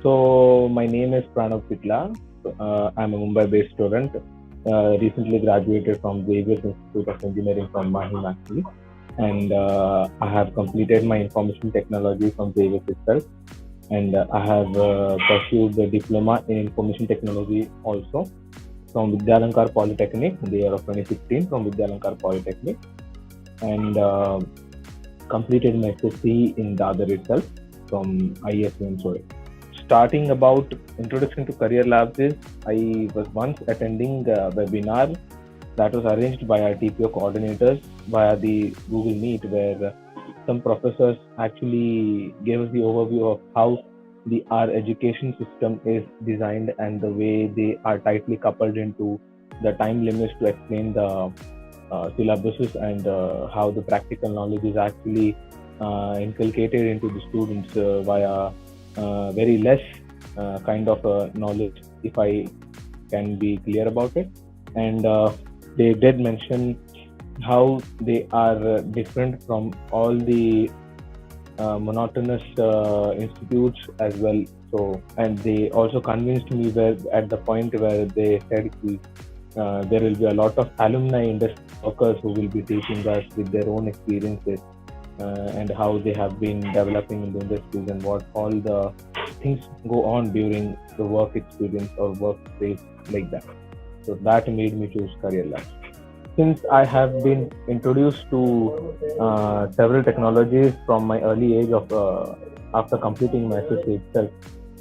So my name is Pranav Pitla. I'm a Mumbai-based student. Recently graduated from Xavier Institute of Engineering from Mahim actually, and I have completed my information technology from Xavier itself, and I have pursued the diploma in information technology also from Vidyalankar Polytechnic in the year of 2016 from Vidyalankar Polytechnic, and completed my SSC in Dadar itself from ISU. Starting about introduction to career labs is I was once attending a webinar that was arranged by our TPO coordinators via the Google Meet, where some professors actually gave us the overview of how the our education system is designed and the way they are tightly coupled into the time limits to explain the syllabuses and how the practical knowledge is actually inculcated into the students via very less kind of knowledge, if I can be clear about it. And they did mention how they are different from all the monotonous institutes as well. So, and they also convinced me where at the point where they said there will be a lot of alumni industry workers who will be teaching us with their own experiences and how they have been developing in the industries and what all the things go on during the work experience or workspace like that. So that made me choose career labs. Since I have been introduced to several technologies from my early age of after completing my SSC itself.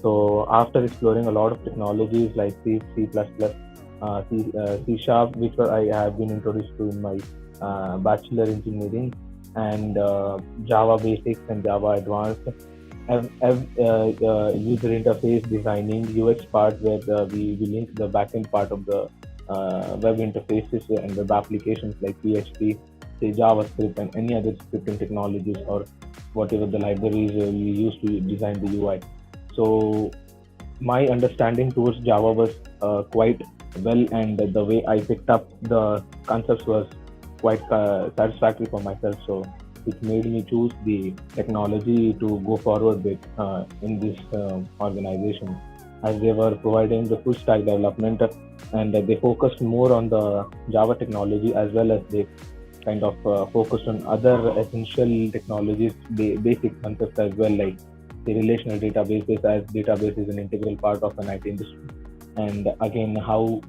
So after exploring a lot of technologies like C++, C Sharp, which I have been introduced to in my bachelor engineering, and Java Basics and Java Advanced. User interface designing, UX part where we link the backend part of the web interfaces and web applications like PHP, say JavaScript, and any other scripting technologies or whatever the libraries we use to design the UI. So my understanding towards Java was quite well, and the way I picked up the concepts was quite satisfactory for myself. So which made me choose the technology to go forward with in this organization, as they were providing the full stack development and they focused more on the Java technology as well as they kind of focused on other essential technologies, basic concepts as well, like the relational databases, as database is an integral part of an IT industry. And again, how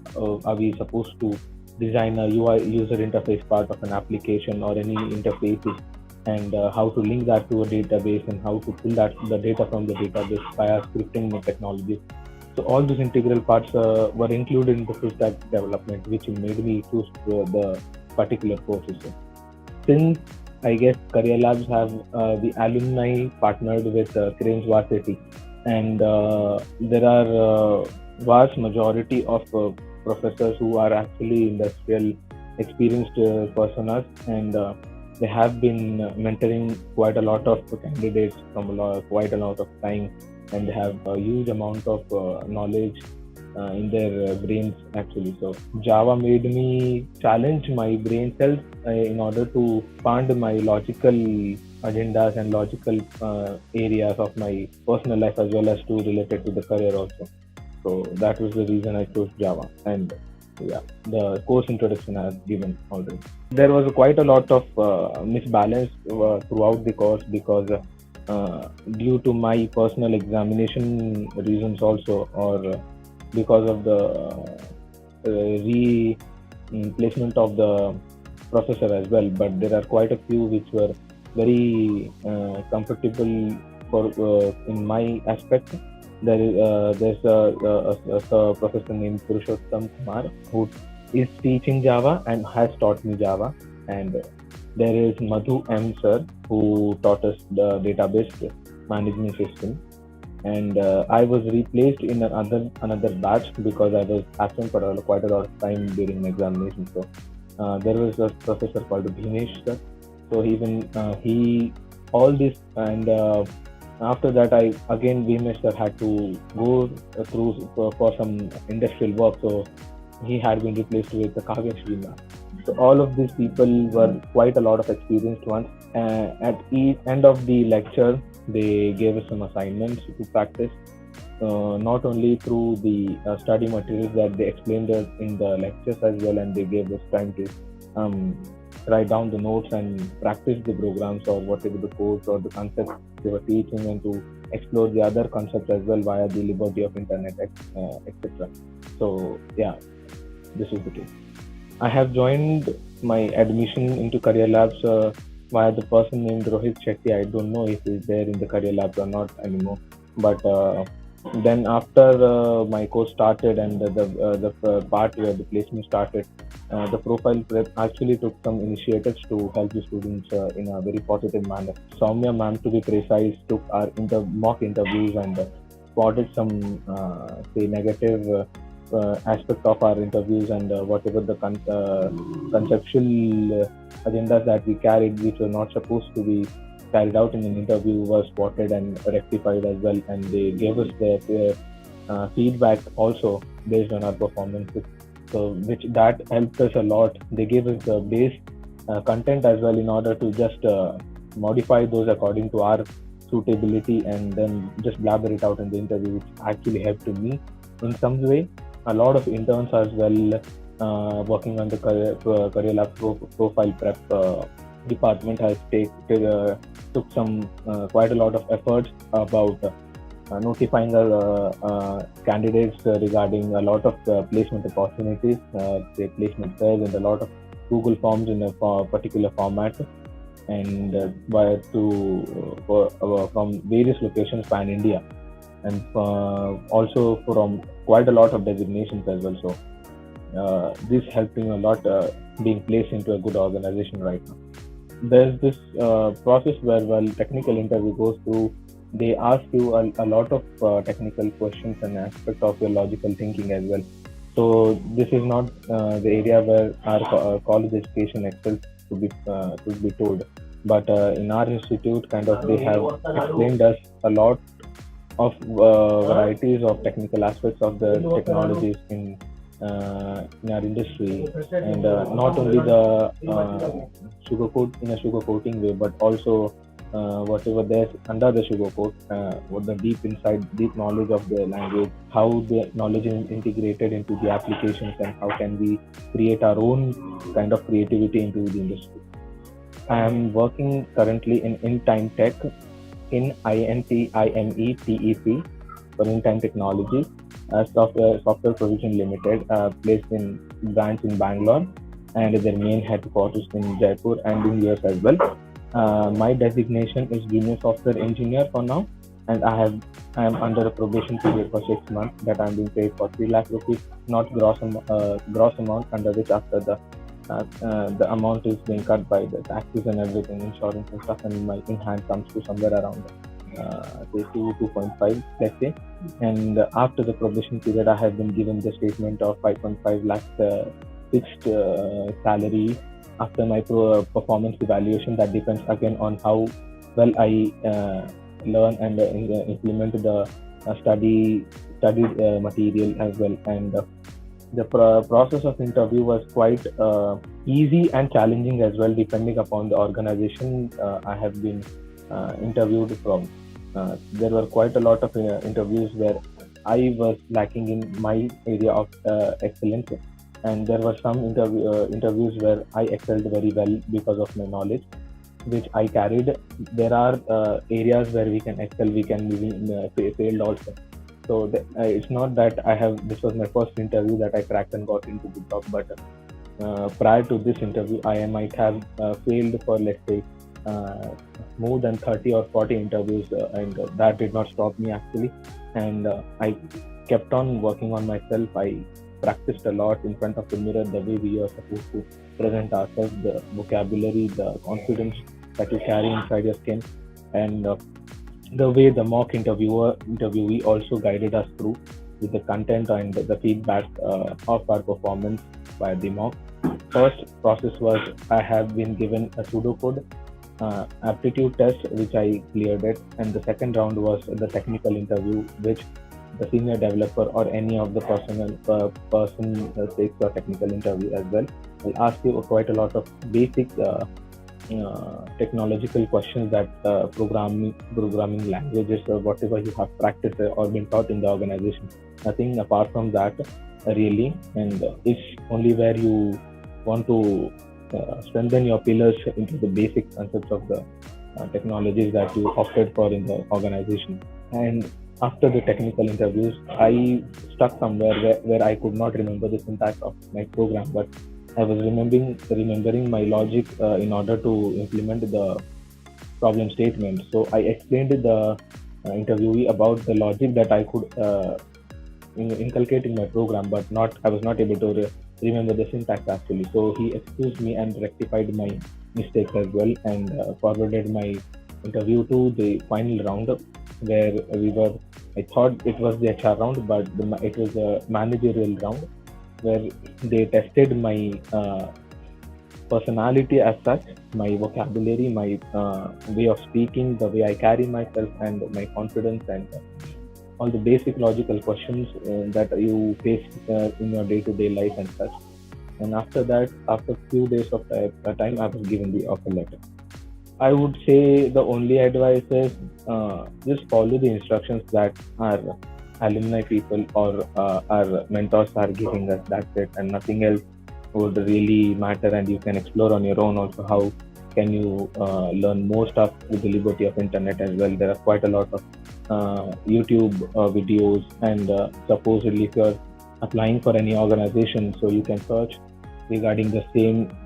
are we supposed to design a UI user interface part of an application or any interfaces, and how to link that to a database and how to pull that the data from the database via scripting technologies. So all these integral parts were included in the full stack development, which made me choose the particular courses. Since I guess Career Labs have the alumni partnered with Cranes Varsity, and there are vast majority of professors who are actually industrial experienced personas, and they have been mentoring quite a lot of candidates from quite a lot of time, and they have a huge amount of knowledge in their brains actually. So Java made me challenge my brain cells in order to expand my logical agendas and logical areas of my personal life as well as to related to the career also. So that was the reason I chose Java, and yeah, the course introduction I have given already. There was quite a lot of misbalance throughout the course because due to my personal examination reasons also, or because of the replacement of the processor as well. But there are quite a few which were very comfortable for in my aspect. There's a professor named Purushottam Kumar who is teaching Java and has taught me Java, and there is Madhu M sir who taught us the database management system, and I was replaced in another batch because I was absent for quite a lot of time during my examination. So there was a professor called Bhinesh sir. So even he all this, and after that I again Bhinesh sir had to go through for some industrial work. So he had been replaced with the Kavya Shrima. So all of these people were quite a lot of experienced ones. At each end of the lecture, they gave us some assignments to practice, not only through the study materials that they explained us in the lectures as well, and they gave us time to um, write down the notes and practice the programs or whatever the codes or the concepts they were teaching, and to explore the other concepts as well via the liberty of internet, etc. So yeah, this is the case. I have joined my admission into Career Labs via the person named Rohit Shetty. I don't know if he's there in the Career Labs or not anymore. But then after my course started and the part where the placement started, the profile prep actually took some initiatives to help the students in a very positive manner. Soumya ma'am, to be precise, took our mock interviews and spotted some say negative aspect of our interviews, and whatever the conceptual agendas that we carried, which were not supposed to be carried out in an interview, was spotted and rectified as well. And they gave us their feedback also based on our performances. So, which that helped us a lot. They gave us the base content as well in order to just modify those according to our suitability, and then just blabber it out in the interview, which actually helped to me in some way. A lot of interns as well working on the career lab profile prep department has took some quite a lot of efforts about notifying our candidates regarding a lot of placement opportunities, say placement fairs, and a lot of Google Forms in a particular format, and from various locations pan India, and also from quite a lot of designations as well. So this helping a lot being placed into a good organization right now. There's this process where, while technical interview goes through, they ask you a lot of technical questions and aspects of your logical thinking as well. So this is not the area where our college education excels to be told, but in our institute, kind of they have explained us a lot of varieties of technical aspects of the technologies in our industry, and not only the sugar coating way, but also whatever there's under the sugar coat, what the deep knowledge of the language, how the knowledge is integrated into the applications, and how can we create our own kind of creativity into the industry. I am working currently in InTime Tech, in INTIMETEC, for InTime Technology, Software Provision Limited, placed in branch in Bangalore, and their main headquarters in Jaipur and in US as well. My designation is Junior Software Engineer for now, and I am under a probation period for 6 months that I am being paid for 3 lakh rupees, not gross amount, under which after the amount is being cut by the taxes and everything, insurance and stuff, and my in hand comes to somewhere around say 2.5, let's say. And after the probation period, I have been given the statement of 5.5 lakhs fixed salary after my performance evaluation. That depends again on how well I learn and implement the studied material as well. And the process of interview was quite easy and challenging as well, depending upon the organization I have been interviewed from. There were quite a lot of interviews where I was lacking in my area of excellence, and there were some interviews where I excelled very well because of my knowledge, which I carried. There are areas where we can excel, we can be failed also. So it's not that this was my first interview that I cracked and got into the job, but prior to this interview, I might have failed for, let's say, more than 30 or 40 interviews, and that did not stop me actually. And I kept on working on myself. I practiced a lot in front of the mirror, the way we are supposed to present ourselves, the vocabulary, the confidence that you carry inside your skin, and the way the mock interviewee also guided us through with the content and the feedback of our performance by the mock. First process was, I have been given a pseudocode aptitude test, which I cleared it, and the second round was the technical interview, which the senior developer or any of the person takes your technical interview as well. Will ask you quite a lot of basic technological questions that programming languages or whatever you have practiced or been taught in the organization. Nothing apart from that, really. And it's only where you want to strengthen your pillars into the basic concepts of the technologies that you opted for in the organization. And after the technical interviews, I stuck somewhere where I could not remember the syntax of my program, but I was remembering my logic in order to implement the problem statement. So I explained to the interviewee about the logic that I could inculcate in my program, but not I was not able to remember the syntax actually. So he excused me and rectified my mistakes as well, and forwarded my interview to the final round, where we were. I thought it was the HR round, but it was a managerial round where they tested my personality as such, my vocabulary, my way of speaking, the way I carry myself, and my confidence, and all the basic logical questions that you face in your day-to-day life and such. And after that, after few days of time, I was given the offer letter. I would say the only advice is just follow the instructions that our alumni people or our mentors are giving us. That's it, and nothing else would really matter. And you can explore on your own also how can you learn more stuff with the liberty of internet as well. There are quite a lot of YouTube videos, and supposedly if you're applying for any organization, so you can search regarding the same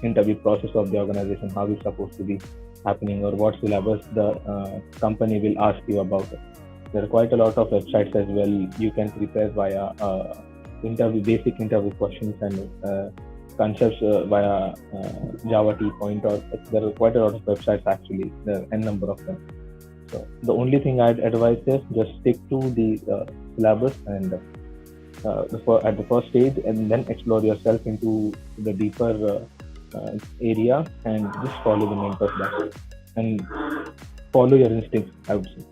interview process of the organization, how it's supposed to be happening, or what syllabus the company will ask you about it. There are quite a lot of websites as well. You can prepare via basic interview questions and concepts via Java T Point, or there are quite a lot of websites actually. There are n number of them. So the only thing I'd advise is just stick to the syllabus and at the first stage, and then explore yourself into the deeper area, and just follow the mentor's back and follow your instincts, I would say.